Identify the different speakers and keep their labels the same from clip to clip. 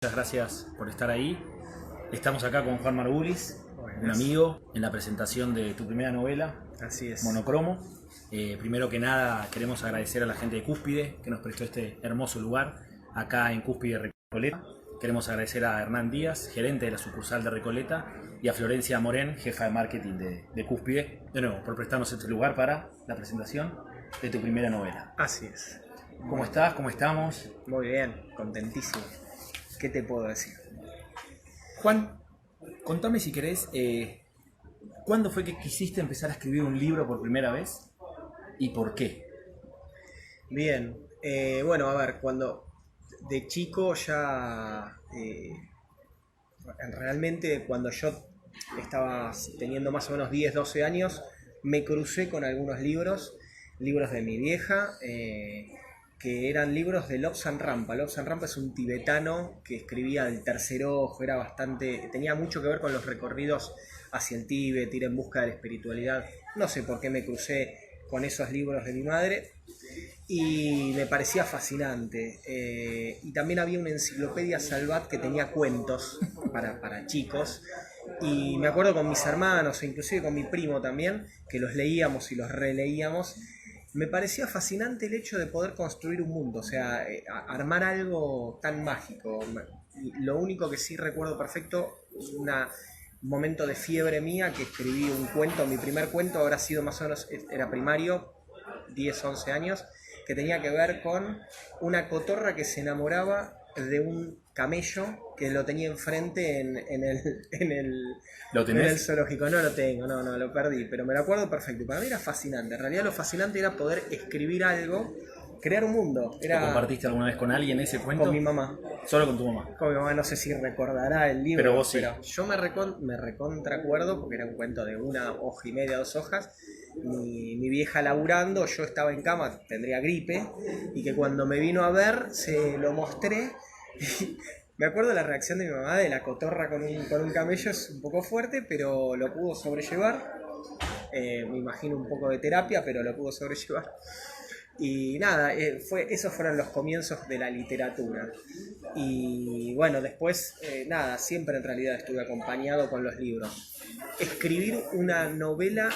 Speaker 1: Muchas gracias por estar ahí. Estamos acá con Juan Margulis, un
Speaker 2: Buenas.
Speaker 1: amigo, en la presentación de tu primera novela,
Speaker 2: Así es.
Speaker 1: Monocromo. Primero que nada, queremos agradecer a la gente de Cúspide que nos prestó este hermoso lugar acá en Cúspide, Recoleta. Queremos agradecer a Hernán Díaz, gerente de la sucursal de Recoleta, y a Florencia Morén, jefa de marketing de Cúspide, de nuevo, por prestarnos este lugar para la presentación de tu primera novela.
Speaker 2: Así es.
Speaker 1: ¿Cómo estás? ¿Cómo estamos?
Speaker 2: Muy bien, contentísimo. ¿Qué te puedo decir?
Speaker 1: Juan, contame si querés, ¿cuándo fue que quisiste empezar a escribir un libro por primera vez y por qué?
Speaker 2: Bien, bueno, a ver, cuando de chico ya, realmente cuando yo estaba teniendo más o menos 10, 12 años, me crucé con algunos libros de mi vieja, que eran libros de Lobsang Rampa. Lobsang Rampa es un tibetano que escribía El Tercer Ojo, tenía mucho que ver con los recorridos hacia el Tíbet, ir en busca de la espiritualidad. No sé por qué me crucé con esos libros de mi madre y me parecía fascinante. Y también había una enciclopedia Salvat que tenía cuentos para chicos. Y me acuerdo con mis hermanos, e inclusive con mi primo también, que los leíamos y los releíamos. Me parecía fascinante el hecho de poder construir un mundo, o sea, armar algo tan mágico. Y lo único que sí recuerdo perfecto, un momento de fiebre mía, que escribí un cuento, mi primer cuento habrá sido más o menos, era primario, 10 11 años, que tenía que ver con una cotorra que se enamoraba de un camello que lo tenía enfrente
Speaker 1: ¿Lo
Speaker 2: en el
Speaker 1: tenés?
Speaker 2: zoológico. No lo tengo, no, lo perdí, pero me lo acuerdo perfecto. Y para mí era fascinante. En realidad lo fascinante era poder escribir algo, crear un mundo.
Speaker 1: ¿Lo
Speaker 2: Era
Speaker 1: compartiste alguna vez con alguien ese
Speaker 2: con
Speaker 1: cuento?
Speaker 2: mi mamá.
Speaker 1: Solo con tu mamá.
Speaker 2: Con mi mamá, no sé si recordará el libro,
Speaker 1: Pero vos sí.
Speaker 2: pero yo me recontra acuerdo porque era un cuento de una hoja y media, 2 hojas. Mi vieja laburando, yo estaba en cama, tendría gripe, y que cuando me vino a ver se lo mostré. Me acuerdo la reacción de mi mamá de la cotorra con un camello, es un poco fuerte, pero lo pudo sobrellevar. Me imagino un poco de terapia, pero lo pudo sobrellevar. Y nada, esos fueron los comienzos de la literatura. Y bueno, después, nada, siempre en realidad estuve acompañado con los libros. Escribir una novela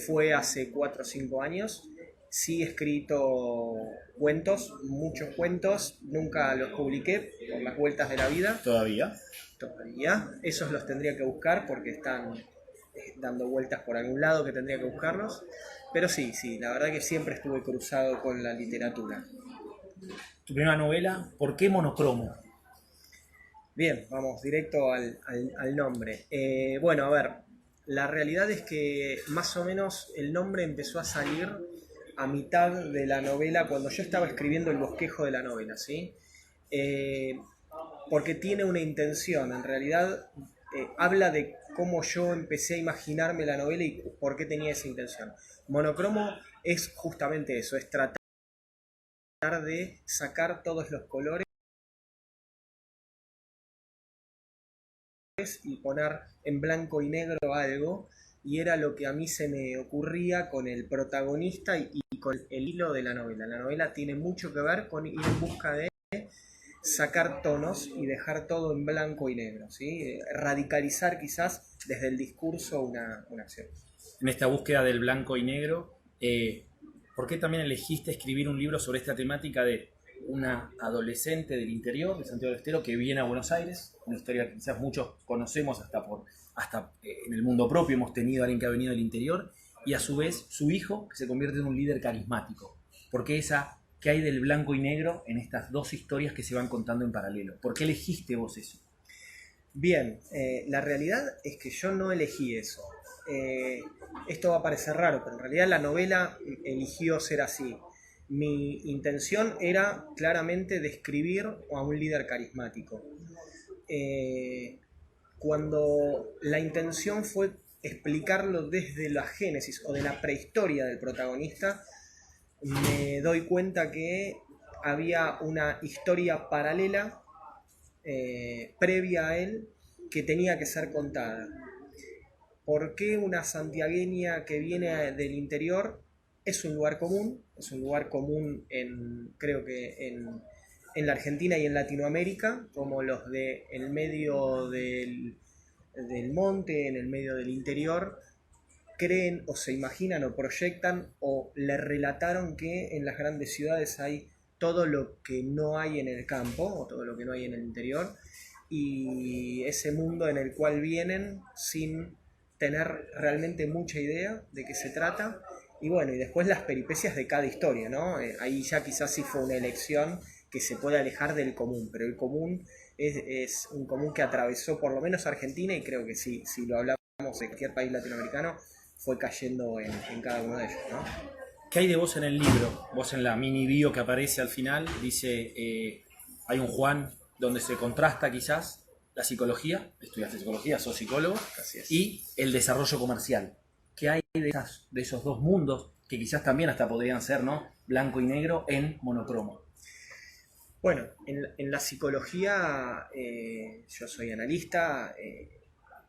Speaker 2: fue hace 4 o 5 años. Sí he escrito cuentos, muchos cuentos, nunca los publiqué por las vueltas de la vida.
Speaker 1: ¿Todavía?
Speaker 2: Todavía. Esos los tendría que buscar porque están dando vueltas por algún lado que tendría que buscarlos. Pero sí, la verdad que siempre estuve cruzado con la literatura.
Speaker 1: Tu primera novela, ¿por qué Monocromo?
Speaker 2: Bien, vamos directo al nombre. Bueno, a ver, la realidad es que más o menos el nombre empezó a salir a mitad de la novela, cuando yo estaba escribiendo el bosquejo de la novela, ¿sí? Eh, Porque tiene una intención, en realidad habla de cómo yo empecé a imaginarme la novela y por qué tenía esa intención. Monocromo es justamente eso, es tratar de sacar todos los colores y poner en blanco y negro algo, y era lo que a mí se me ocurría con el protagonista y con el hilo de la novela. La novela tiene mucho que ver con ir en busca de sacar tonos y dejar todo en blanco y negro, ¿sí? Radicalizar quizás desde el discurso una acción.
Speaker 1: En esta búsqueda del blanco y negro, ¿por qué también elegiste escribir un libro sobre esta temática de una adolescente del interior de Santiago del Estero que viene a Buenos Aires? Una historia que quizás muchos conocemos hasta en el mundo propio, hemos tenido a alguien que ha venido del interior, y a su vez su hijo que se convierte en un líder carismático. ¿Por qué qué hay del blanco y negro en estas dos historias que se van contando en paralelo? ¿Por qué elegiste vos eso?
Speaker 2: Bien, la realidad es que yo no elegí eso. Esto va a parecer raro, pero en realidad la novela eligió ser así. Mi intención era claramente describir a un líder carismático. Cuando la intención fue explicarlo desde la génesis o de la prehistoria del protagonista, me doy cuenta que había una historia paralela, previa a él, que tenía que ser contada. ¿Por qué una santiagueña que viene del interior? Es un lugar común, creo que en la Argentina y en Latinoamérica, como los de el medio del monte, en el medio del interior, creen o se imaginan o proyectan o le relataron que en las grandes ciudades hay todo lo que no hay en el campo o todo lo que no hay en el interior, y ese mundo en el cual vienen sin tener realmente mucha idea de qué se trata. Y bueno, y después las peripecias de cada historia, ¿no? Ahí ya quizás sí fue una elección que se puede alejar del común, pero el común es un común que atravesó por lo menos Argentina, y creo que sí, si lo hablamos de cualquier país latinoamericano, fue cayendo en cada uno de ellos, ¿no?
Speaker 1: ¿Qué hay de vos en el libro? Vos en la mini bio que aparece al final, dice, hay un Juan donde se contrasta quizás la psicología, estudiaste psicología, sos psicólogo, y el desarrollo comercial. ¿Qué hay de esos dos mundos que quizás también hasta podrían ser, ¿no?, blanco y negro en monocromo?
Speaker 2: Bueno, en la psicología, yo soy analista.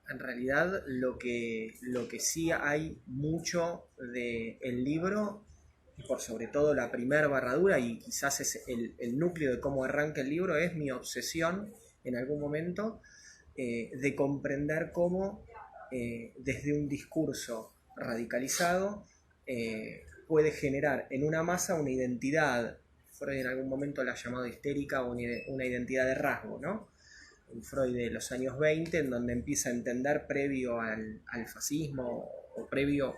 Speaker 2: En realidad lo que sí hay mucho del libro, y por sobre todo la primera barradura, y quizás es el núcleo de cómo arranca el libro, es mi obsesión en algún momento de comprender cómo desde un discurso radicalizado puede generar en una masa una identidad. Freud en algún momento la ha llamado histérica, o una identidad de rasgo, ¿no? Un Freud de los años 20, en donde empieza a entender, previo al fascismo, o previo,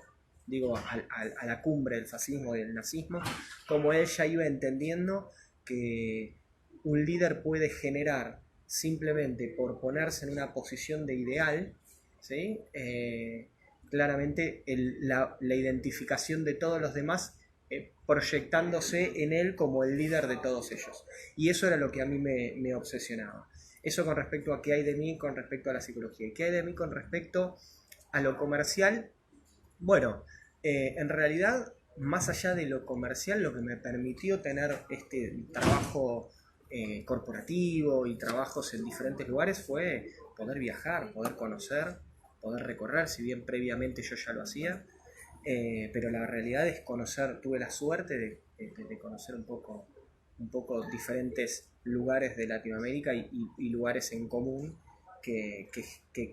Speaker 2: digo, a la cumbre del fascismo y del nazismo, como él ya iba entendiendo que un líder puede generar, simplemente por ponerse en una posición de ideal, ¿sí? Claramente la identificación de todos los demás, proyectándose en él como el líder de todos ellos. Y eso era lo que a mí me obsesionaba. Eso con respecto a qué hay de mí con respecto a la psicología. ¿Y qué hay de mí con respecto a lo comercial? Bueno, en realidad, más allá de lo comercial, lo que me permitió tener este trabajo corporativo y trabajos en diferentes lugares fue poder viajar, poder conocer, poder recorrer, si bien previamente yo ya lo hacía. Pero la realidad es conocer, tuve la suerte de conocer un poco diferentes lugares de Latinoamérica y lugares en común que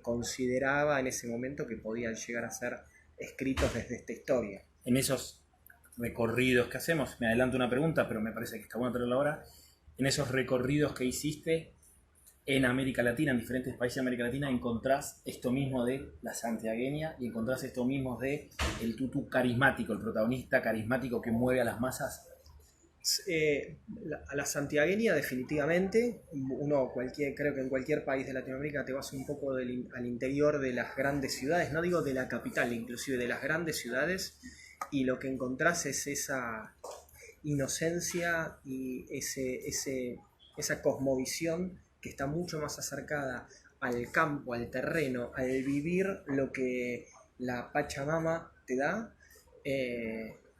Speaker 2: consideraba en ese momento que podían llegar a ser escritos desde esta historia.
Speaker 1: En esos recorridos que hacemos, me adelanto una pregunta, pero me parece que está bueno tenerla ahora, en esos recorridos que hiciste en América Latina, en diferentes países de América Latina, encontrás esto mismo de la santiagueña y encontrás esto mismo de el tutú carismático, el protagonista carismático que mueve a las masas.
Speaker 2: A la santiagueña definitivamente. Creo que en cualquier país de Latinoamérica te vas un poco al interior de las grandes ciudades, no digo de la capital, inclusive de las grandes ciudades, y lo que encontrás es esa inocencia y esa cosmovisión que está mucho más acercada al campo, al terreno, al vivir lo que la Pachamama te da,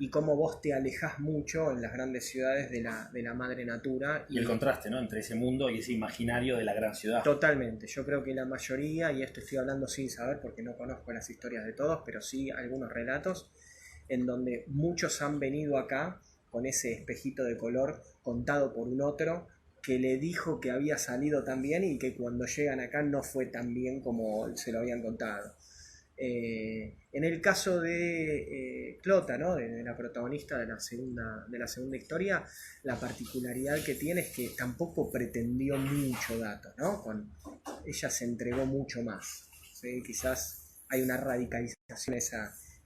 Speaker 2: y cómo vos te alejás mucho en las grandes ciudades de la madre natura.
Speaker 1: Y el contraste, ¿no?, entre ese mundo y ese imaginario de la gran ciudad.
Speaker 2: Totalmente. Yo creo que la mayoría, y esto estoy hablando sin saber porque no conozco las historias de todos, pero sí algunos relatos en donde muchos han venido acá con ese espejito de color contado por un otro que le dijo que había salido tan bien, y que cuando llegan acá no fue tan bien como se lo habían contado. En el caso de Clota, ¿no?, de la protagonista de la segunda historia, la particularidad que tiene es que tampoco pretendió mucho dato, ¿no? Ella se entregó mucho más, ¿sí? Quizás hay una radicalización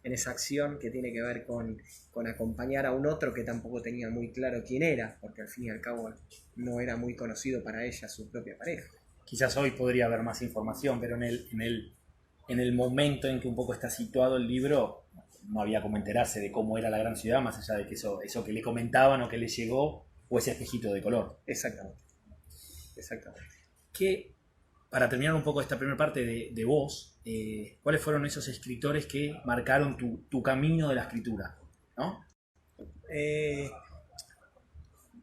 Speaker 2: en esa acción que tiene que ver con acompañar a un otro que tampoco tenía muy claro quién era, porque al fin y al cabo no era muy conocido para ella su propia pareja.
Speaker 1: Quizás hoy podría haber más información, pero en el momento en que un poco está situado el libro, no había como enterarse de cómo era la gran ciudad, más allá de que eso que le comentaban o que le llegó, o ese espejito de color.
Speaker 2: Exactamente.
Speaker 1: Que, para terminar un poco esta primera parte de vos, ¿cuáles fueron esos escritores que marcaron tu camino de la escritura, ¿no?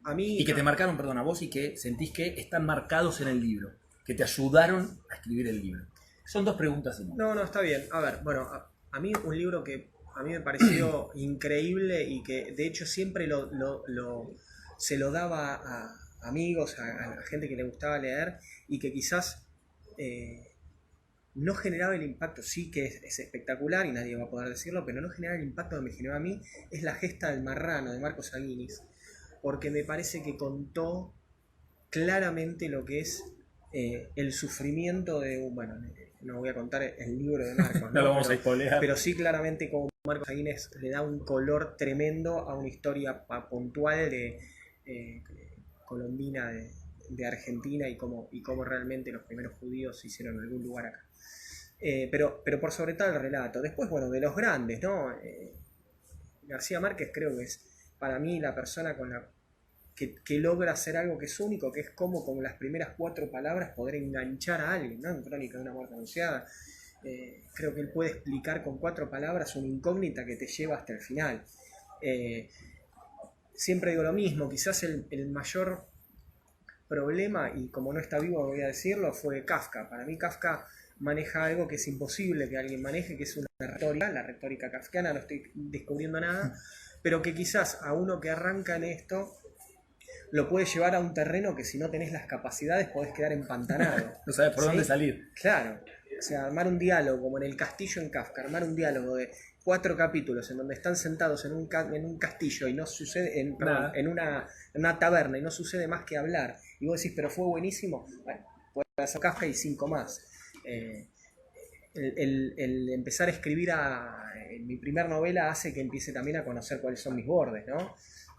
Speaker 2: A mí...
Speaker 1: Y que te marcaron, perdón, a vos, y que sentís que están marcados en el libro, que te ayudaron a escribir el libro. Son dos preguntas en una.
Speaker 2: No, está bien. A ver, bueno, a mí un libro que a mí me pareció increíble y que de hecho siempre se lo daba amigos, a gente que le gustaba leer y que quizás no generaba el impacto, sí que es espectacular y nadie va a poder decirlo, pero no generaba el impacto que me generó a mí, es La gesta del marrano de Marcos Aguinis, porque me parece que contó claramente lo que es el sufrimiento de un, bueno, no voy a contar el libro de Marcos,
Speaker 1: No lo vamos a spoilear.
Speaker 2: pero sí claramente como Marcos Aguinis le da un color tremendo a una historia puntual de colombina de Argentina y cómo realmente los primeros judíos se hicieron en algún lugar acá. Pero por sobre todo el relato. Después, bueno, de los grandes, ¿no? García Márquez creo que es para mí la persona con la que logra hacer algo que es único, que es como con las primeras 4 palabras poder enganchar a alguien, ¿no? En Crónica de una muerte anunciada. Creo que él puede explicar con 4 palabras una incógnita que te lleva hasta el final. Siempre digo lo mismo, quizás el mayor problema, y como no está vivo voy a decirlo, fue Kafka. Para mí Kafka maneja algo que es imposible que alguien maneje, que es una retórica, la retórica kafkiana, no estoy descubriendo nada, pero que quizás a uno que arranca en esto lo puede llevar a un terreno que si no tenés las capacidades podés quedar empantanado.
Speaker 1: No sabes por dónde salir.
Speaker 2: Claro, o sea, armar un diálogo como en El Castillo en Kafka, armar un diálogo de 4 capítulos en donde están sentados en un castillo y no sucede, en una taberna y no sucede más que hablar, y vos decís, pero fue buenísimo, bueno, puede hacer Kafka y 5 más. El empezar a escribir en mi primer novela hace que empiece también a conocer cuáles son mis bordes, ¿no?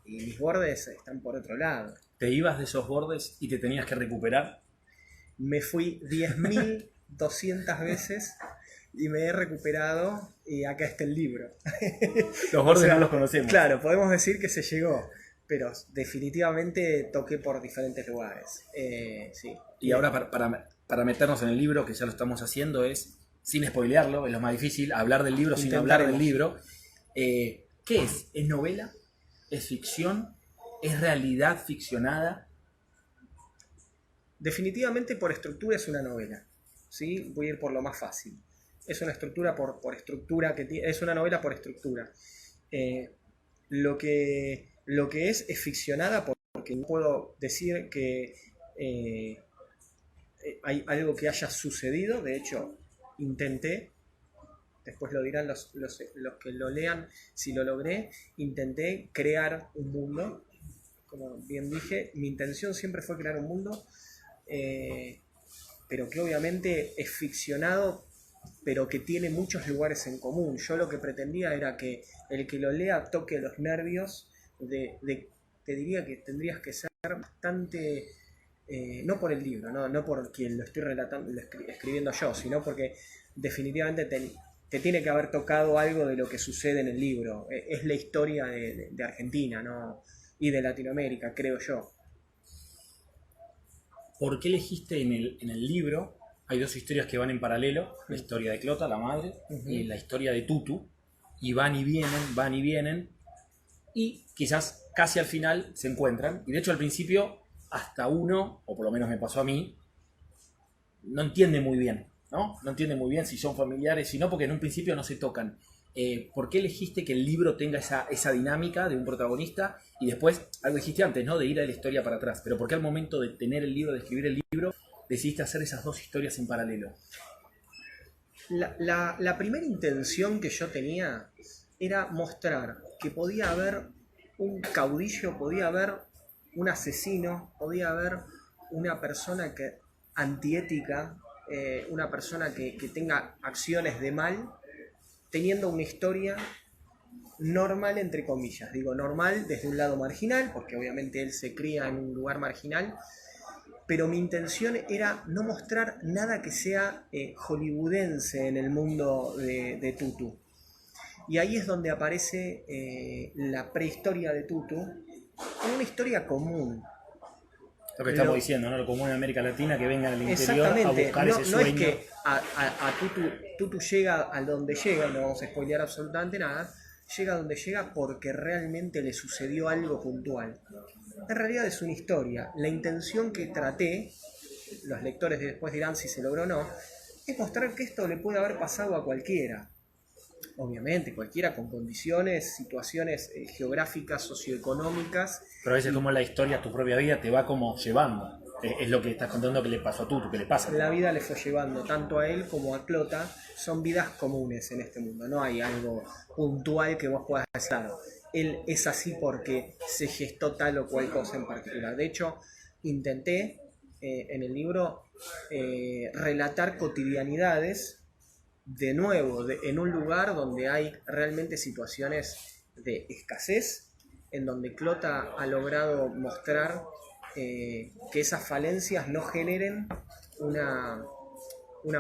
Speaker 2: Y mis bordes están por otro lado.
Speaker 1: ¿Te ibas de esos bordes y te tenías que recuperar?
Speaker 2: Me fui 10.200 veces y me he recuperado y acá está el libro.
Speaker 1: Los bordes no los conocemos.
Speaker 2: Claro, podemos decir que se llegó, pero definitivamente toqué por diferentes lugares. Sí.
Speaker 1: Y ahora para meternos en el libro, que ya lo estamos haciendo, es, sin spoilearlo, es lo más difícil, hablar del libro sin hablar del libro. ¿Qué es? ¿Es novela? ¿Es ficción? ¿Es realidad ficcionada?
Speaker 2: Definitivamente por estructura es una novela. ¿Sí? Voy a ir por lo más fácil. Es una estructura por estructura, es una novela por estructura. Lo que es ficcionada porque no puedo decir que hay algo que haya sucedido. De hecho, intenté, después lo dirán los que lo lean si lo logré, intenté crear un mundo. Como bien dije, mi intención siempre fue crear un mundo, pero que obviamente es ficcionado, pero que tiene muchos lugares en común. Yo lo que pretendía era que el que lo lea toque los nervios te diría que tendrías que ser bastante, no por el libro, no por quien lo estoy relatando, escribiendo yo, sino porque definitivamente te tiene que haber tocado algo de lo que sucede en el libro. Es la historia de Argentina, ¿no? Y de Latinoamérica, creo yo.
Speaker 1: ¿Por qué elegiste en el libro? Hay 2 historias que van en paralelo, la historia de Clota, la madre, y la historia de Tutu, y van y vienen, y quizás casi al final se encuentran, y de hecho al principio hasta uno, o por lo menos me pasó a mí, no entiende muy bien, ¿no? No entiende muy bien si son familiares, si no, porque en un principio no se tocan. ¿Por qué elegiste que el libro tenga esa dinámica de un protagonista? Y después, algo dijiste antes, ¿no? De ir a la historia para atrás. Pero ¿por qué al momento de tener el libro, de escribir el libro, decidiste hacer esas 2 historias en paralelo?
Speaker 2: La primera intención que yo tenía era mostrar que podía haber un caudillo, podía haber un asesino, podía haber una persona antiética, una persona que tenga acciones de mal, teniendo una historia normal, entre comillas. Digo normal desde un lado marginal, porque obviamente él se cría en un lugar marginal, pero mi intención era no mostrar nada que sea hollywoodense en el mundo de Tutu. Y ahí es donde aparece la prehistoria de Tutu, una historia común.
Speaker 1: Lo que estamos diciendo, ¿no? Lo común en América Latina, que vengan al interior a buscar ese sueño.
Speaker 2: No es que a Tutu llega a donde llega, no vamos a spoilear absolutamente nada, llega a donde llega porque realmente le sucedió algo puntual. En realidad es una historia. La intención que traté, los lectores después dirán si se logró o no, es mostrar que esto le puede haber pasado a cualquiera. Obviamente, cualquiera con condiciones, situaciones geográficas, socioeconómicas.
Speaker 1: Pero a veces como la historia, tu propia vida, te va como llevando. Es lo que estás contando que le pasó a tú, que le pasa.
Speaker 2: La vida le fue llevando tanto a él como a Clota. Son vidas comunes en este mundo. No hay algo puntual que vos puedas decir. Claro, él es así porque se gestó tal o cual cosa en particular. De hecho, intenté en el libro relatar cotidianidades de nuevo, en un lugar donde hay realmente situaciones de escasez, en donde Clota ha logrado mostrar que esas falencias no generen una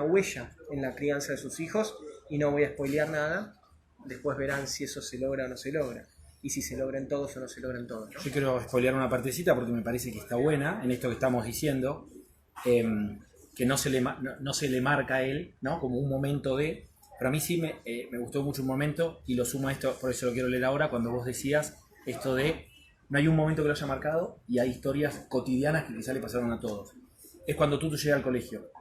Speaker 2: huella en la crianza de sus hijos, y no voy a spoilear nada, después verán si eso se logra o no se logra, y si se logran todos o no se logran todos, ¿no?
Speaker 1: Yo quiero spoilear una partecita porque me parece que está buena en esto que estamos diciendo, que no se le marca a él, ¿no? Como un momento de... Pero a mí sí me gustó mucho un momento, y lo sumo a esto, por eso lo quiero leer ahora, cuando vos decías esto de no hay un momento que lo haya marcado y hay historias cotidianas que quizá le pasaron a todos. Es cuando Tutu llega al colegio.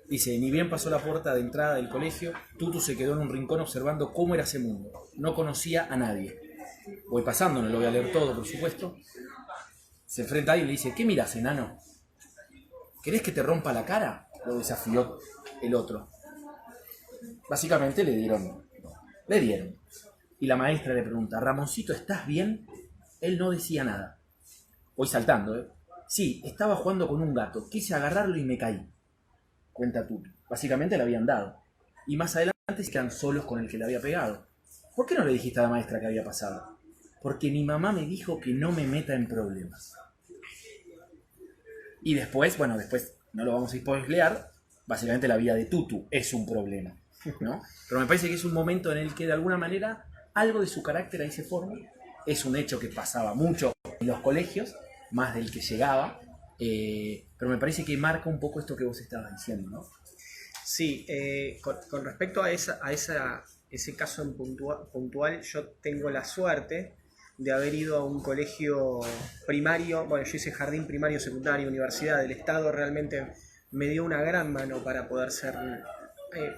Speaker 1: Dice, ni bien pasó la puerta de entrada del colegio, Tutu se quedó en un rincón observando cómo era ese mundo. No conocía a nadie. Voy pasando, no lo voy a leer todo, por supuesto. Se enfrenta ahí y le dice, ¿qué miras, enano? ¿Querés que te rompa la cara? Lo desafió el otro. Básicamente le dieron. Y la maestra le pregunta, Ramoncito, ¿estás bien? Él no decía nada. Voy saltando, ¿eh? Sí, estaba jugando con un gato. Quise agarrarlo y me caí. Cuenta Tutu. Básicamente le habían dado. Y más adelante se quedan solos con el que le había pegado. ¿Por qué no le dijiste a la maestra qué había pasado? Porque mi mamá me dijo que no me meta en problemas. Y después no lo vamos a spoilear, básicamente la vida de Tutu es un problema, ¿no? Pero me parece que es un momento en el que de alguna manera algo de su carácter ahí se forma. Es un hecho que pasaba mucho en los colegios, más del que llegaba, pero me parece que marca un poco esto que vos estabas diciendo, ¿no?
Speaker 2: Sí, con respecto a ese caso en puntual, yo tengo la suerte de haber ido a un colegio primario. Bueno, yo hice jardín primario, secundario, universidad del Estado. Realmente me dio una gran mano para poder ser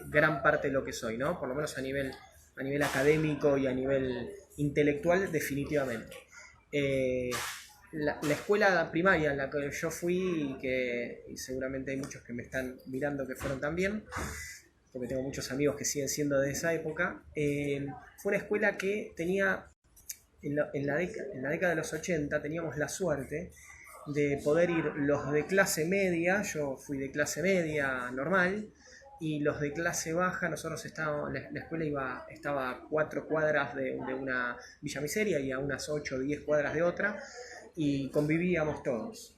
Speaker 2: gran parte de lo que soy, ¿no? Por lo menos a nivel académico y a nivel intelectual, definitivamente. La escuela primaria en la que yo fui, y seguramente hay muchos que me están mirando que fueron también, porque tengo muchos amigos que siguen siendo de esa época, fue una escuela que tenía, en la década de los 80, teníamos la suerte de poder ir los de clase media. Yo fui de clase media normal, y los de clase baja, nosotros estábamos, la escuela estaba a 4 cuadras de una Villa Miseria y a unas 8 o 10 cuadras de otra, y convivíamos todos.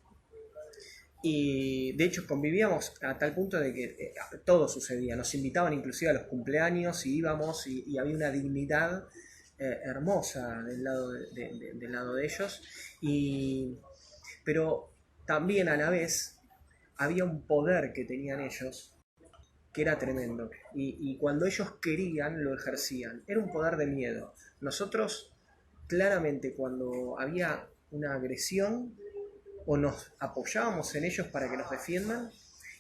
Speaker 2: Y de hecho convivíamos a tal punto de que todo sucedía. Nos invitaban inclusive a los cumpleaños y íbamos, y había una dignidad hermosa del lado de ellos. Pero también a la vez había un poder que tenían ellos que era tremendo. Y cuando ellos querían, lo ejercían. Era un poder de miedo. Nosotros, claramente, cuando había una agresión, o nos apoyábamos en ellos para que nos defiendan,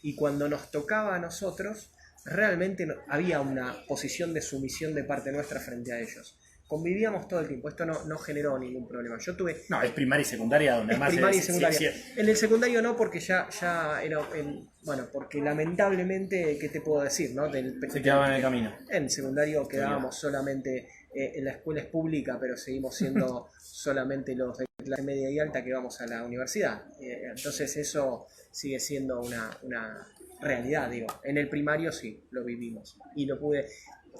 Speaker 2: y cuando nos tocaba a nosotros, realmente había una posición de sumisión de parte nuestra frente a ellos. Convivíamos todo el tiempo, esto no generó ningún problema. Yo tuve...
Speaker 1: No, es primaria y secundaria donde
Speaker 2: es
Speaker 1: más...
Speaker 2: primaria y secundaria.
Speaker 1: Sí.
Speaker 2: En el secundario no, porque ya era... bueno, porque lamentablemente, ¿qué te puedo decir, no?
Speaker 1: Se quedaban en el camino.
Speaker 2: En el secundario quedábamos solamente... la escuela es pública, pero seguimos siendo solamente los de clase media y alta que vamos a la universidad. Entonces eso sigue siendo una realidad, digo. En el primario sí, lo vivimos. Y lo pude...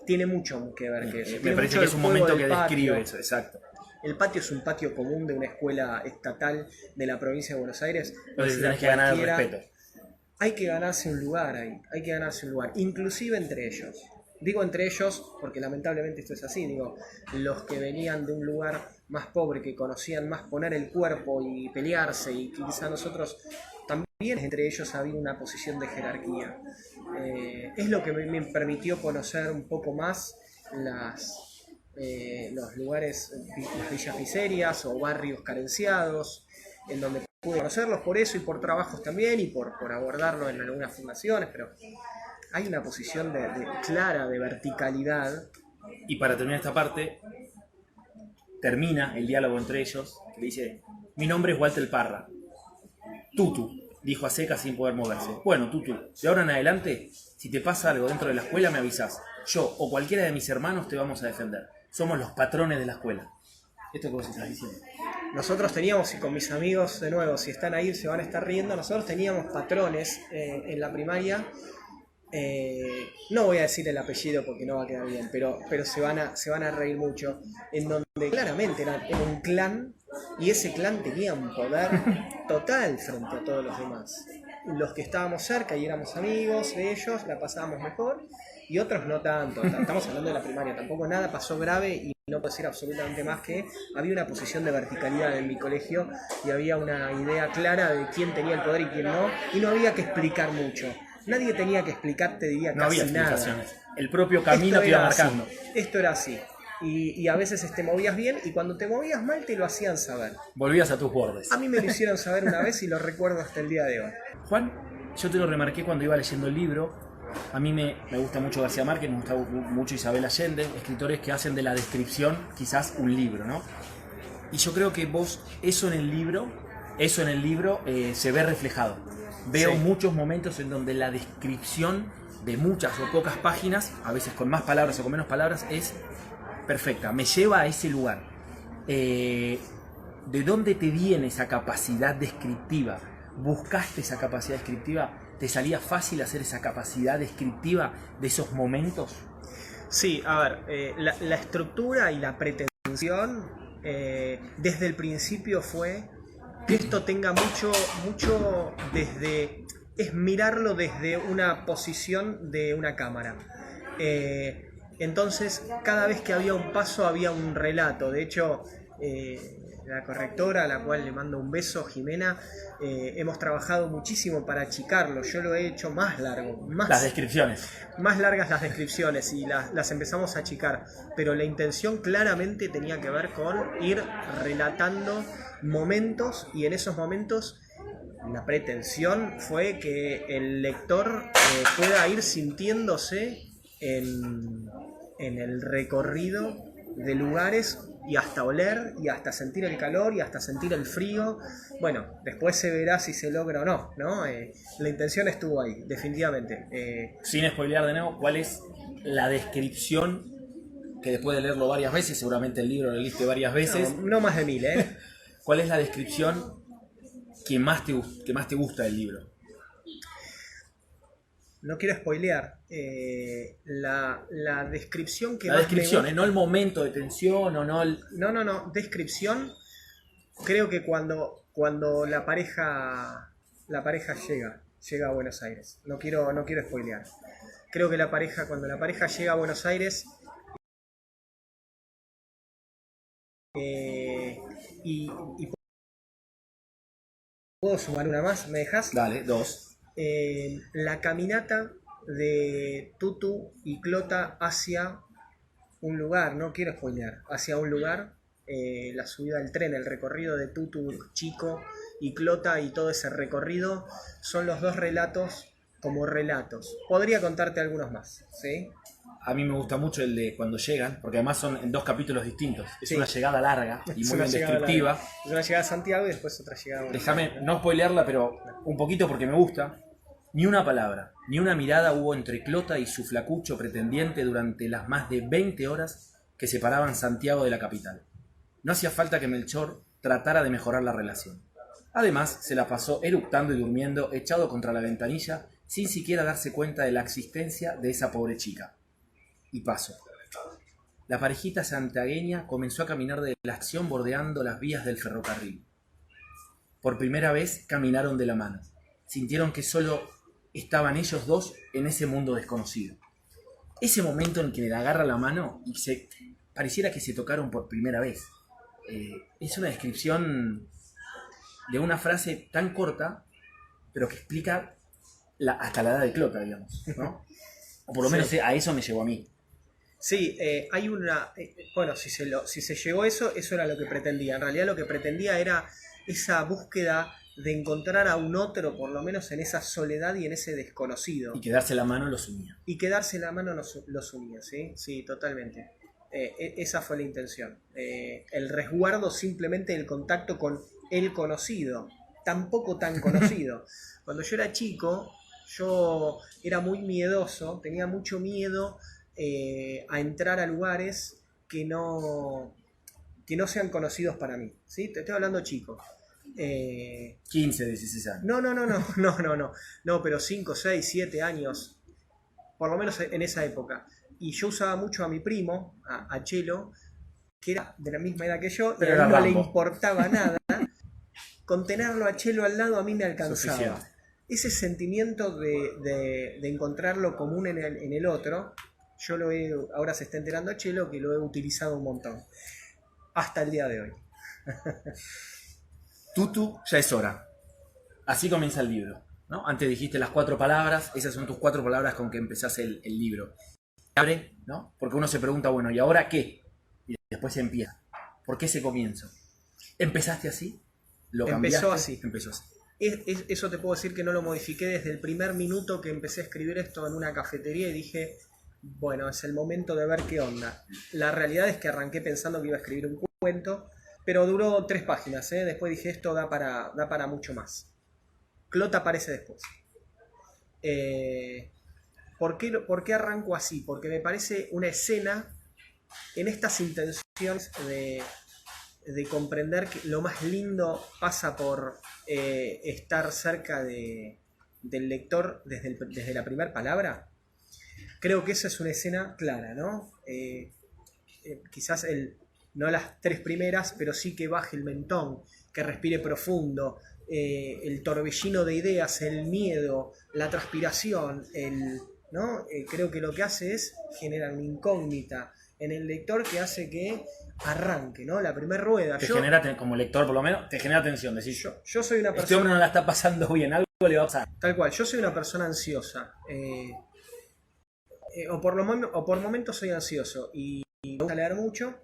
Speaker 2: Tiene mucho que ver que eso.
Speaker 1: Me parece que es un momento que describe eso, exacto.
Speaker 2: El patio es un patio común de una escuela estatal de la provincia de Buenos Aires.
Speaker 1: Entonces tenés que ganar el respeto.
Speaker 2: Hay que ganarse un lugar ahí, hay que ganarse un lugar, inclusive entre ellos. Digo entre ellos porque lamentablemente esto es así, digo, los que venían de un lugar más pobre, que conocían más poner el cuerpo y pelearse, y quizá nosotros también entre ellos había una posición de jerarquía. Es lo que me permitió conocer un poco más los lugares, las villas miserias o barrios carenciados, en donde pude conocerlos por eso y por trabajos también, y por abordarlo en algunas fundaciones. Pero hay una posición clara de verticalidad
Speaker 1: Y para terminar esta parte, termina el diálogo entre ellos, que le dice, mi nombre es Walter Parra. Tutu, dijo a secas sin poder moverse. Bueno, Tutu, de ahora en adelante, si te pasa algo dentro de la escuela me avisás. Yo o cualquiera de mis hermanos te vamos a defender. Somos los patrones de la escuela. Esto que vos estás diciendo.
Speaker 2: Nosotros teníamos, y con mis amigos, de nuevo, si están ahí se van a estar riendo, nosotros teníamos patrones en la primaria. No voy a decir el apellido porque no va a quedar bien, pero se van a reír mucho, en donde claramente era un clan, y ese clan tenía un poder total frente a todos los demás. Los que estábamos cerca y éramos amigos de ellos, la pasábamos mejor, y otros no tanto. Estamos hablando de la primaria, tampoco nada pasó grave, y no puedo decir absolutamente más que había una posición de verticalidad en mi colegio, y había una idea clara de quién tenía el poder y quién no, y no había que explicar mucho. Nadie tenía que explicar, te diría,
Speaker 1: no
Speaker 2: casi
Speaker 1: había explicaciones.
Speaker 2: nada.
Speaker 1: El propio camino te iba marcando.
Speaker 2: Esto era así. Y a veces te movías bien, y cuando te movías mal te lo hacían saber.
Speaker 1: Volvías a tus bordes.
Speaker 2: A mí me lo hicieron saber una vez y lo recuerdo hasta el día de hoy.
Speaker 1: Juan, yo te lo remarqué cuando iba leyendo el libro. A mí me gusta mucho García Márquez, me gusta mucho Isabel Allende, escritores que hacen de la descripción quizás un libro, ¿no? Y yo creo que vos, eso en el libro se ve reflejado. Veo muchos momentos en donde la descripción de muchas o pocas páginas, a veces con más palabras o con menos palabras, es perfecta, me lleva a ese lugar. ¿De dónde te viene esa capacidad descriptiva? ¿Buscaste esa capacidad descriptiva? ¿Te salía fácil hacer esa capacidad descriptiva de esos momentos?
Speaker 2: Sí, a ver, la estructura y la pretensión desde el principio fue que esto tenga mucho desde... es mirarlo desde una posición de una cámara. Entonces, cada vez que había un paso había un relato. De hecho, la correctora, a la cual le mando un beso, Jimena, hemos trabajado muchísimo para achicarlo. Yo lo he hecho más largo.
Speaker 1: Las descripciones.
Speaker 2: Más largas las descripciones, y las empezamos a achicar. Pero la intención claramente tenía que ver con ir relatando momentos, y en esos momentos la pretensión fue que el lector pueda ir sintiéndose en el recorrido de lugares, y hasta oler, y hasta sentir el calor, y hasta sentir el frío. Bueno, después se verá si se logra o no, ¿no? La intención estuvo ahí, definitivamente.
Speaker 1: Sin spoilear de nuevo, ¿cuál es la descripción que después de leerlo varias veces, seguramente el libro lo leíste varias veces?
Speaker 2: No más de 1000, ¿eh?
Speaker 1: ¿Cuál es la descripción que más te gusta del libro?
Speaker 2: No quiero spoilear. La descripción que
Speaker 1: la
Speaker 2: más
Speaker 1: descripción,
Speaker 2: me gusta...
Speaker 1: no el momento de tensión o no el...
Speaker 2: No. Descripción. Creo que cuando la pareja llega a Buenos Aires. No quiero spoilear. Creo que cuando la pareja llega a Buenos Aires, y ¿puedo sumar una más? ¿Me dejas?
Speaker 1: Dale, 2.
Speaker 2: La caminata de Tutu y Clota hacia un lugar, no quiero spoilear, hacia un lugar, la subida del tren, el recorrido de Tutu chico y Clota, y todo ese recorrido son los dos relatos como relatos. Podría contarte algunos más, ¿sí?
Speaker 1: A mí me gusta mucho el de cuando llegan, porque además son en 2 capítulos distintos. Es una llegada larga y muy bien descriptiva.
Speaker 2: Es una llegada a Santiago y después otra llegada a...
Speaker 1: Déjame no spoilearla, pero un poquito porque me gusta. Ni una palabra, ni una mirada hubo entre Clota y su flacucho pretendiente durante las más de 20 horas que separaban Santiago de la capital. No hacía falta que Melchor tratara de mejorar la relación. Además, se la pasó eructando y durmiendo, echado contra la ventanilla, sin siquiera darse cuenta de la existencia de esa pobre chica. Y paso. La parejita santiagueña comenzó a caminar de la acción bordeando las vías del ferrocarril. Por primera vez caminaron de la mano. Sintieron que solo estaban ellos dos en ese mundo desconocido. Ese momento en que le agarra la mano y pareciera que se tocaron por primera vez. Es una descripción de una frase tan corta, pero que explica hasta la edad de Clota, digamos, ¿no? O por lo menos a eso me llevó a mí.
Speaker 2: Sí, hay una... bueno, si se llegó eso era lo que pretendía. En realidad lo que pretendía era esa búsqueda de encontrar a un otro, por lo menos en esa soledad y en ese desconocido.
Speaker 1: Y quedarse la mano los unía.
Speaker 2: Y quedarse la mano los unía, ¿sí? Sí, totalmente. Esa fue la intención. El resguardo simplemente del contacto con el conocido, tampoco tan conocido. Cuando yo era chico, yo era muy miedoso, tenía mucho miedo a entrar a lugares que no sean conocidos para mí, ¿sí? Te estoy hablando chico.
Speaker 1: 15, 16 años.
Speaker 2: No, pero 5, 6, 7 años, por lo menos en esa época. Y yo usaba mucho a mi primo, a Chelo, que era de la misma edad que yo,
Speaker 1: pero
Speaker 2: y a mí no le
Speaker 1: Rambo.
Speaker 2: importaba nada. Con tenerlo a Chelo al lado a mí me alcanzaba.
Speaker 1: Suficiente.
Speaker 2: Ese sentimiento de encontrar lo común en el otro, ahora se está enterando a Chelo que lo he utilizado un montón. Hasta el día de hoy.
Speaker 1: Tutu, ya es hora. Así comienza el libro, ¿no? Antes dijiste las 4 palabras, esas son tus 4 palabras con que empezás el libro. Abre, ¿no? Porque uno se pregunta, bueno, ¿y ahora qué? Y después se empieza. ¿Por qué ese comienzo? ¿Empezaste así? ¿Lo cambiaste?
Speaker 2: Empezó así. Eso te puedo decir que no lo modifiqué desde el primer minuto que empecé a escribir esto en una cafetería y dije, bueno, es el momento de ver qué onda. La realidad es que arranqué pensando que iba a escribir un cuento, pero duró 3 páginas, ¿eh? Después dije, esto da para mucho más. Clota aparece después. ¿Por qué arranco así? Porque me parece una escena en estas intenciones de comprender que lo más lindo pasa por estar cerca del lector desde la primera palabra. Creo que esa es una escena clara, ¿no? Quizás no las 3 primeras, pero sí que baje el mentón, que respire profundo, el torbellino de ideas, el miedo, la transpiración, ¿no? Creo que lo que hace es generar una incógnita en el lector que hace que arranque, ¿no? La primera rueda.
Speaker 1: Genera, como lector por lo menos, te genera tensión. Decís,
Speaker 2: yo soy una persona...
Speaker 1: Este hombre no la está pasando bien, algo le va a pasar.
Speaker 2: Tal cual, yo soy una persona ansiosa. O por momentos soy ansioso y me gusta leer mucho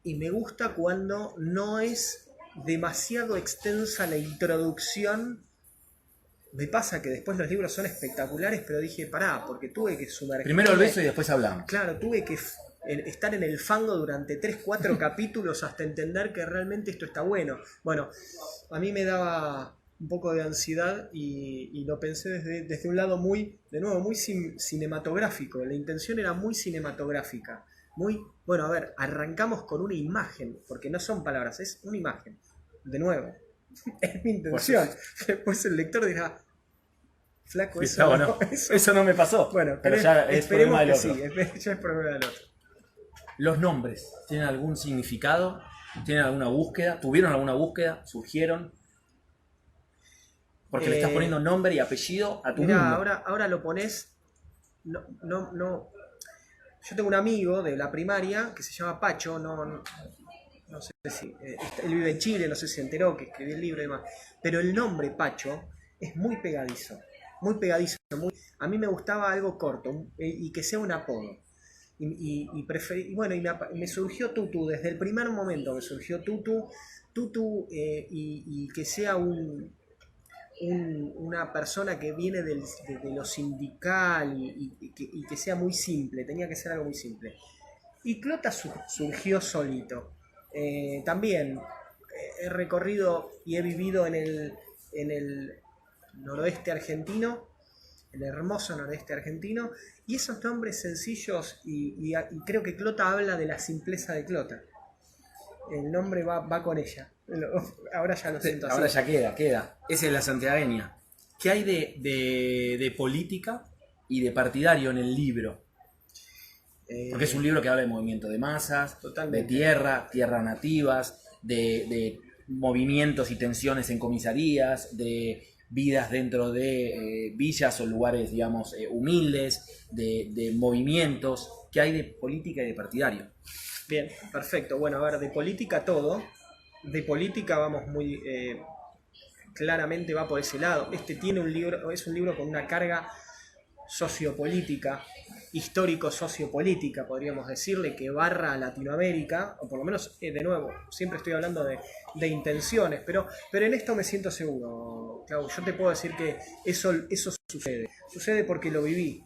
Speaker 2: y me gusta cuando no es demasiado extensa la introducción. Me pasa que después los libros son espectaculares, pero dije, pará, porque tuve que sumergirme.
Speaker 1: Primero el beso y después hablamos.
Speaker 2: Claro, tuve que estar en el fango durante 3, 4 capítulos hasta entender que realmente esto está bueno. Bueno, a mí me daba un poco de ansiedad y lo pensé desde un lado muy cinematográfico. La intención era muy cinematográfica. Bueno, a ver, arrancamos con una imagen, porque no son palabras, es una imagen. De nuevo, es mi intención. Después el lector dirá, flaco, eso,
Speaker 1: no, eso no me pasó.
Speaker 2: Bueno,
Speaker 1: pero ya es
Speaker 2: esperemos
Speaker 1: problema
Speaker 2: que
Speaker 1: del otro.
Speaker 2: sí, ya es problema del otro.
Speaker 1: ¿Los nombres tienen algún significado? ¿Tienen alguna búsqueda? ¿Tuvieron alguna búsqueda? ¿Surgieron? Porque le estás poniendo nombre y apellido a tu mundo.
Speaker 2: Ahora lo pones. No. Yo tengo un amigo de la primaria que se llama Pacho, no sé si. Él vive en Chile, no sé si se enteró que escribí el libro y demás. Pero el nombre Pacho es muy pegadizo. Muy pegadizo. A mí me gustaba algo corto y que sea un apodo. Y me surgió Tutu, desde el primer momento me surgió Tutu y que sea una persona que viene de lo sindical y que sea muy simple, tenía que ser algo muy simple. Y Clota surgió solito. También he recorrido y he vivido en el noroeste argentino, el hermoso noroeste argentino, y esos nombres sencillos, y creo que Clota habla de la simpleza de Clota. El nombre va con ella. Ahora ya lo siento así.
Speaker 1: Ahora ya queda. Esa es la santiagueña. ¿Qué hay de política y de partidario en el libro? Porque es un libro que habla de movimiento de masas,
Speaker 2: Totalmente.
Speaker 1: de tierras nativas, de movimientos y tensiones en comisarías, de vidas dentro de villas o lugares, digamos, humildes, de movimientos. ¿Qué hay de política y de partidario?
Speaker 2: Bien, perfecto. Bueno, a ver, de política todo. De política vamos muy... claramente va por ese lado. Es un libro con una carga sociopolítica, histórico-sociopolítica, podríamos decirle, que barra a Latinoamérica, o por lo menos, de nuevo, siempre estoy hablando de intenciones, pero en esto me siento seguro, Clau. Yo te puedo decir que eso sucede. Sucede porque lo viví.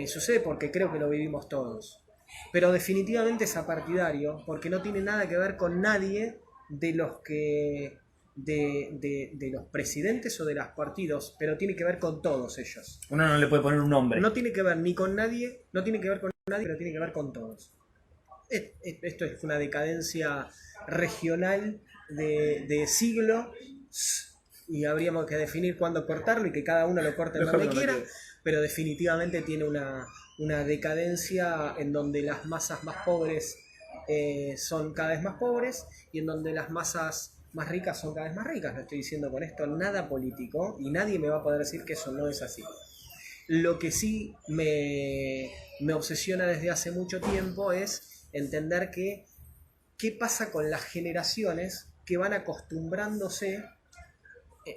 Speaker 2: Sucede porque creo que lo vivimos todos. Pero definitivamente es apartidario, porque no tiene nada que ver con nadie de los que... De los presidentes o de los partidos, pero tiene que ver con todos ellos.
Speaker 1: Uno no le puede poner un nombre.
Speaker 2: No tiene que ver ni con nadie, no tiene que ver con nadie, pero tiene que ver con todos. Esto es una decadencia regional de siglo, y habríamos que definir cuándo cortarlo y que cada uno lo corte donde quiera, pero definitivamente tiene una decadencia en donde las masas más pobres son cada vez más pobres y en donde las masas más ricas son cada vez más ricas. No estoy diciendo con esto nada político y nadie me va a poder decir que eso no es así. Lo que sí me obsesiona desde hace mucho tiempo es entender qué pasa con las generaciones que van acostumbrándose,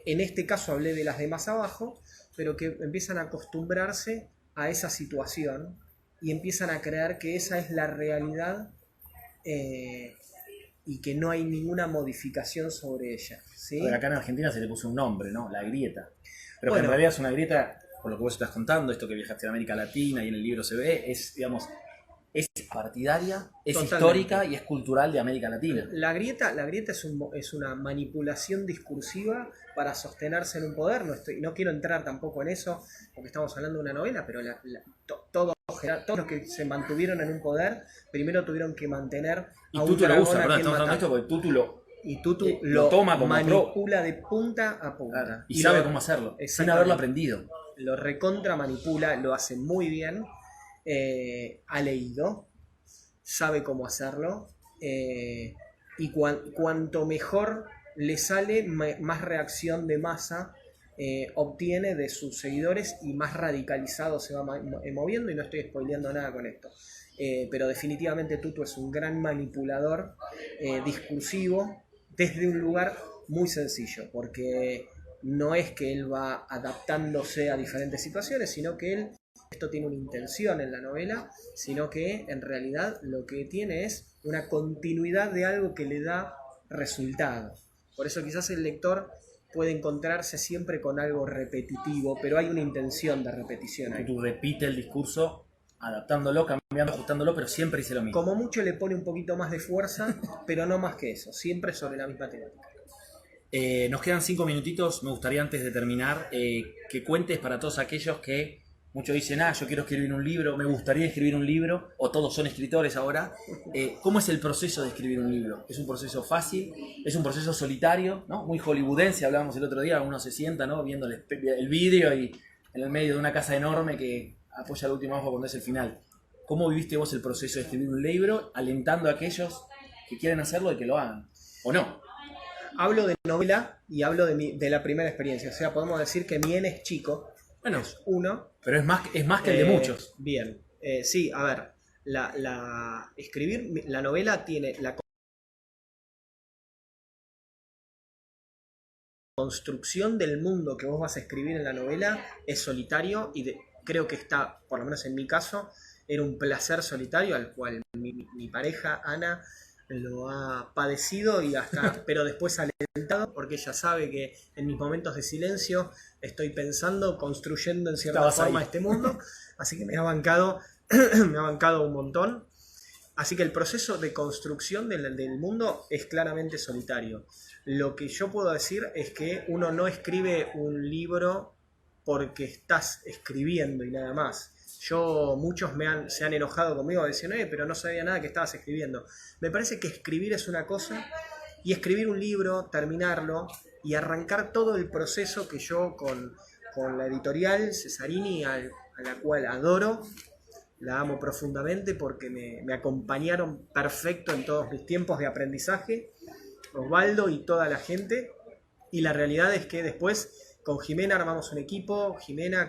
Speaker 2: en este caso hablé de las de más abajo, pero que empiezan a acostumbrarse a esa situación y empiezan a creer que esa es la realidad, y que no hay ninguna modificación sobre ella, ¿sí?
Speaker 1: Pero acá en Argentina se le puso un nombre, ¿no? La grieta. Pero
Speaker 2: Bueno,
Speaker 1: que en realidad es una grieta, por lo que vos estás contando, esto que viajaste a América Latina y en el libro se ve, es, digamos, es partidaria, es
Speaker 2: totalmente
Speaker 1: histórica y es cultural de América Latina.
Speaker 2: La grieta es una manipulación discursiva para sostenerse en un poder. No quiero entrar tampoco en eso, porque estamos hablando de una novela, pero todos los que se mantuvieron en un poder, primero tuvieron que mantener
Speaker 1: Y
Speaker 2: a un
Speaker 1: Tutu lo
Speaker 2: dragón
Speaker 1: usa,
Speaker 2: a
Speaker 1: perdón,
Speaker 2: quien
Speaker 1: estamos hablando de esto
Speaker 2: matar.
Speaker 1: porque Tutu lo...
Speaker 2: Y Tutu
Speaker 1: lo toma como
Speaker 2: manipula de punta a punta.
Speaker 1: Claro, y sabe cómo hacerlo, sin haberlo aprendido.
Speaker 2: Lo recontra manipula, lo hace muy bien, ha leído, sabe cómo hacerlo, y cuanto mejor le sale, más reacción de masa obtiene de sus seguidores y más radicalizado se va moviendo, y no estoy spoileando nada con esto. Pero definitivamente Tutu es un gran manipulador discursivo desde un lugar muy sencillo, porque no es que él va adaptándose a diferentes situaciones, sino que esto tiene una intención en la novela, sino que en realidad lo que tiene es una continuidad de algo que le da resultado. Por eso quizás el lector puede encontrarse siempre con algo repetitivo, pero hay una intención de repetición ahí.
Speaker 1: Tutu repite el discurso, adaptándolo, cambiando, ajustándolo, pero siempre dice lo mismo.
Speaker 2: Como mucho le pone un poquito más de fuerza, pero no más que eso, siempre sobre la misma temática.
Speaker 1: Nos quedan 5 minutitos. Me gustaría, antes de terminar, que cuentes para todos aquellos que muchos dicen, yo quiero escribir un libro, me gustaría escribir un libro, o todos son escritores ahora. ¿Cómo es el proceso de escribir un libro? ¿Es un proceso fácil? ¿Es un proceso solitario? ¿No? Muy hollywoodense, hablábamos el otro día, uno se sienta, ¿no?, viendo el vídeo y en el medio de una casa enorme que apoya el último ojo cuando es el final. ¿Cómo viviste vos el proceso de escribir un libro, alentando a aquellos que quieren hacerlo de que lo hagan? ¿O no?
Speaker 2: Hablo de novela y hablo de la primera experiencia. O sea, podemos decir que mi N es chico.
Speaker 1: Bueno,
Speaker 2: es uno.
Speaker 1: Pero es más que el de muchos.
Speaker 2: Bien. Sí, a ver. Escribir la novela tiene la construcción del mundo que vos vas a escribir en la novela es solitario y creo que está, por lo menos en mi caso, era un placer solitario al cual mi pareja, Ana, lo ha padecido y hasta, pero después alentado, porque ella sabe que en mis momentos de silencio estoy pensando, construyendo en cierta forma este mundo, así que me ha bancado un montón. Así que el proceso de construcción del mundo es claramente solitario. Lo que yo puedo decir es que uno no escribe un libro porque estás escribiendo y nada más. Muchos se han enojado conmigo diciendo, pero no sabía nada que estabas escribiendo. Me parece que escribir es una cosa, y escribir un libro, terminarlo y arrancar todo el proceso que yo con la editorial Cesarini, a la cual adoro, la amo profundamente porque me acompañaron perfecto en todos mis tiempos de aprendizaje, Osvaldo y toda la gente, y la realidad es que después con Jimena armamos un equipo, Jimena,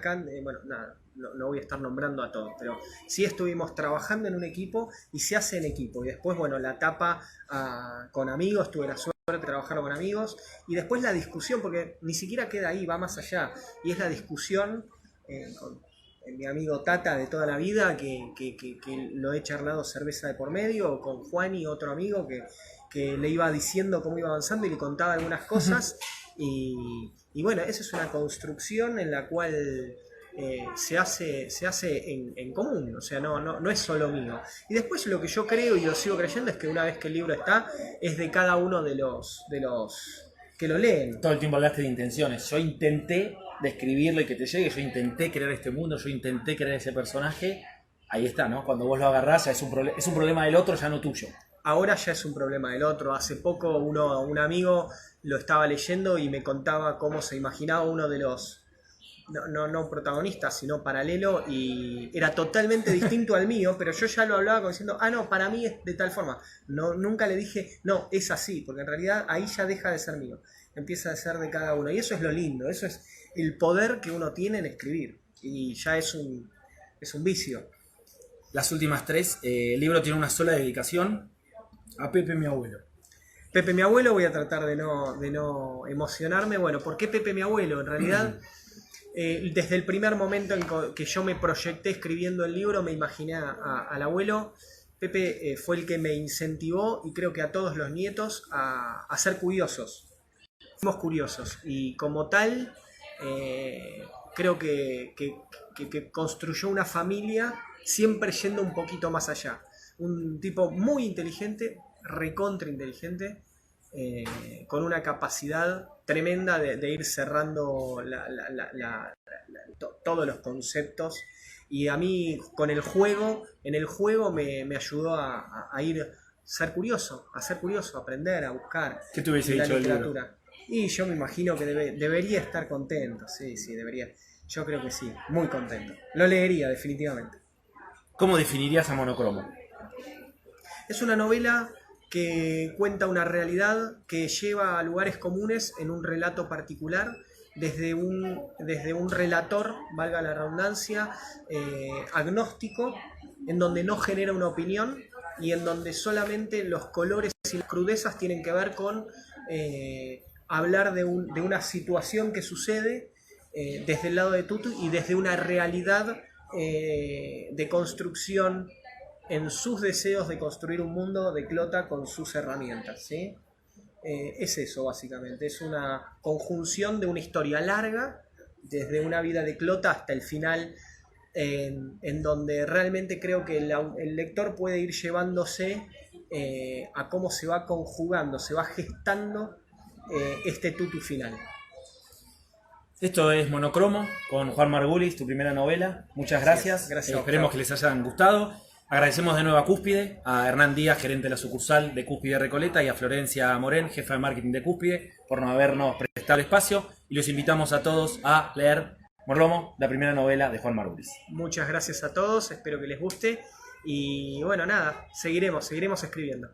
Speaker 2: no voy a estar nombrando a todos, pero sí estuvimos trabajando en un equipo y se hace en equipo. Y después, la etapa con amigos, tuve la suerte de trabajar con amigos. Y después la discusión, porque ni siquiera queda ahí, va más allá. Y es la discusión mi amigo Tata de toda la vida, que lo he charlado cerveza de por medio, o con Juan y otro amigo que le iba diciendo cómo iba avanzando y le contaba algunas cosas. Y bueno, esa es una construcción en la cual se hace en común, o sea, no es solo mío. Y después lo que yo creo y lo sigo creyendo es que una vez que el libro está, es de cada uno de los que lo leen.
Speaker 1: Todo el tiempo hablaste de intenciones. Yo intenté describirlo y que te llegue, yo intenté crear este mundo, yo intenté crear ese personaje. Ahí está, ¿no? Cuando vos lo agarrás ya es un problema del otro, ya no tuyo.
Speaker 2: Ahora ya es un problema del otro. Hace poco un amigo lo estaba leyendo y me contaba cómo se imaginaba uno de los, no protagonistas, sino paralelo, y era totalmente distinto al mío, pero yo ya lo hablaba como diciendo, no, para mí es de tal forma. No, nunca le dije, no, es así, porque en realidad ahí ya deja de ser mío, empieza a ser de cada uno. Y eso es lo lindo, eso es el poder que uno tiene en escribir, y ya es un vicio.
Speaker 1: Las últimas tres, el libro tiene una sola dedicación a Pepe, mi abuelo.
Speaker 2: Pepe, mi abuelo, voy a tratar de no emocionarme. Bueno, ¿por qué Pepe, mi abuelo? En realidad, desde el primer momento en que yo me proyecté escribiendo el libro, me imaginé al abuelo. Pepe fue el que me incentivó, y creo que a todos los nietos, a ser curiosos. Fuimos curiosos, y como tal, creo que construyó una familia siempre yendo un poquito más allá. Un tipo muy inteligente, recontra inteligente, con una capacidad tremenda de ir cerrando todos los conceptos. Y a mí, en el juego me ayudó a ser curioso, a aprender, a buscar.
Speaker 1: ¿Qué te hubiese dicho el libro?
Speaker 2: Y yo me imagino que debería estar contento, sí, debería. Yo creo que sí, muy contento. Lo leería definitivamente.
Speaker 1: ¿Cómo definirías a Monocromo?
Speaker 2: Es una novela que cuenta una realidad que lleva a lugares comunes en un relato particular, desde un relator, valga la redundancia, agnóstico, en donde no genera una opinión y en donde solamente los colores y las crudezas tienen que ver con hablar de una situación que sucede desde el lado de Tutu y desde una realidad de construcción en sus deseos de construir un mundo de Clota con sus herramientas, ¿sí? Es eso básicamente, es una conjunción de una historia larga, desde una vida de Clota hasta el final, en donde realmente creo que el lector puede ir llevándose a cómo se va conjugando, se va gestando este Tutu final.
Speaker 1: Esto es Monocromo con Juan Margulis, tu primera novela. Muchas gracias.
Speaker 2: Gracias.
Speaker 1: Esperemos que les hayan gustado. Agradecemos de nuevo a Cúspide, a Hernán Díaz, gerente de la sucursal de Cúspide Recoleta, y a Florencia Morén, jefa de marketing de Cúspide, por no habernos prestado el espacio. Y los invitamos a todos a leer Monocromo, la primera novela de Juan Margulis.
Speaker 2: Muchas gracias a todos, espero que les guste. Y bueno, nada, seguiremos escribiendo.